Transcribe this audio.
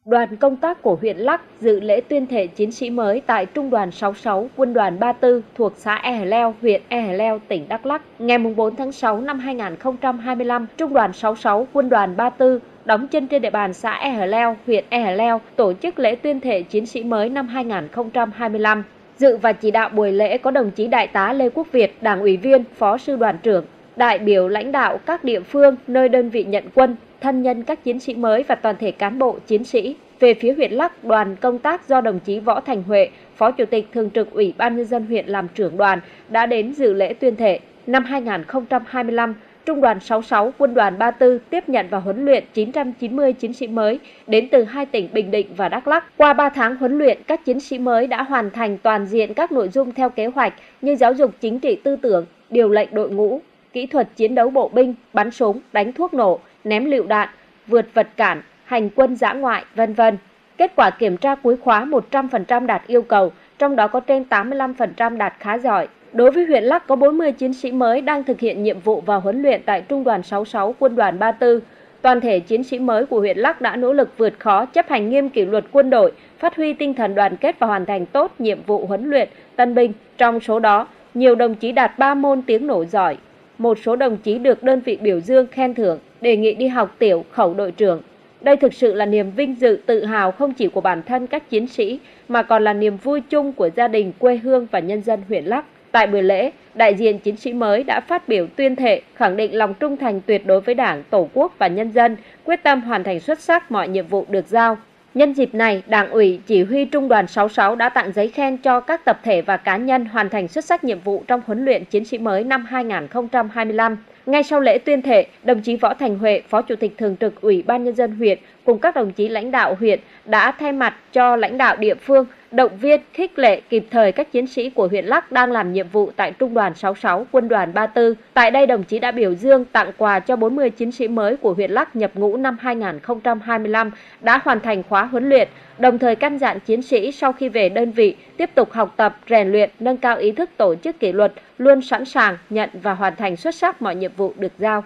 Đoàn công tác của huyện Lắc dự lễ tuyên thệ chiến sĩ mới tại Trung đoàn 66, Quân đoàn 34 thuộc xã E Hờ Leo, huyện E Hờ Leo, tỉnh Đắk Lắk. Ngày 4 tháng 6 năm 2025, Trung đoàn 66, Quân đoàn 34 đóng chân trên địa bàn xã E Hờ Leo, huyện E Hờ Leo tổ chức lễ tuyên thệ chiến sĩ mới năm 2025. Dự và chỉ đạo buổi lễ có đồng chí Đại tá Lê Quốc Việt, Đảng ủy viên, Phó sư đoàn trưởng, đại biểu lãnh đạo các địa phương nơi đơn vị nhận quân, thân nhân các chiến sĩ mới và toàn thể cán bộ chiến sĩ. Về phía huyện Lắc, đoàn công tác do đồng chí Võ Thành Huệ, Phó Chủ tịch Thường trực Ủy ban Nhân dân huyện làm trưởng đoàn đã đến dự lễ tuyên thệ. Năm 2025, Trung đoàn 66, Quân đoàn 34 tiếp nhận và huấn luyện 990 chiến sĩ mới đến từ hai tỉnh Bình Định và Đắk Lắk. Qua 3 tháng huấn luyện, các chiến sĩ mới đã hoàn thành toàn diện các nội dung theo kế hoạch như giáo dục chính trị tư tưởng, điều lệnh đội ngũ, kỹ thuật chiến đấu bộ binh, bắn súng, đánh thuốc nổ, ném lựu đạn, vượt vật cản, hành quân dã ngoại, v.v. Kết quả kiểm tra cuối khóa 100% đạt yêu cầu, trong đó có trên 85% đạt khá giỏi. Đối với huyện Lắc có 40 chiến sĩ mới đang thực hiện nhiệm vụ và huấn luyện tại Trung đoàn 66, Quân đoàn 34. Toàn thể chiến sĩ mới của huyện Lắc đã nỗ lực vượt khó, chấp hành nghiêm kỷ luật quân đội, phát huy tinh thần đoàn kết và hoàn thành tốt nhiệm vụ huấn luyện, tân binh. Trong số đó, nhiều đồng chí đạt 3 môn tiếng nổ giỏi. Một số đồng chí được đơn vị biểu dương khen thưởng, đề nghị đi học tiểu khẩu đội trưởng. Đây thực sự là niềm vinh dự tự hào không chỉ của bản thân các chiến sĩ mà còn là niềm vui chung của gia đình, quê hương và nhân dân huyện Lắc. Tại buổi lễ, đại diện chiến sĩ mới đã phát biểu tuyên thệ, khẳng định lòng trung thành tuyệt đối với Đảng, Tổ quốc và nhân dân, quyết tâm hoàn thành xuất sắc mọi nhiệm vụ được giao. Nhân dịp này, Đảng ủy, Chỉ huy Trung đoàn 66 đã tặng giấy khen cho các tập thể và cá nhân hoàn thành xuất sắc nhiệm vụ trong huấn luyện chiến sĩ mới năm 2025. Ngay sau lễ tuyên thệ, đồng chí Võ Thành Huệ, Phó Chủ tịch Thường trực Ủy ban Nhân dân huyện cùng các đồng chí lãnh đạo huyện đã thay mặt cho lãnh đạo địa phương động viên, khích lệ kịp thời các chiến sĩ của huyện Lắc đang làm nhiệm vụ tại Trung đoàn 66, Quân đoàn 34. Tại đây, đồng chí đã biểu dương tặng quà cho 40 chiến sĩ mới của huyện Lắc nhập ngũ năm 2025 đã hoàn thành khóa huấn luyện, đồng thời căn dặn chiến sĩ sau khi về đơn vị tiếp tục học tập, rèn luyện, nâng cao ý thức tổ chức kỷ luật, luôn sẵn sàng nhận và hoàn thành xuất sắc mọi nhiệm vụ được giao.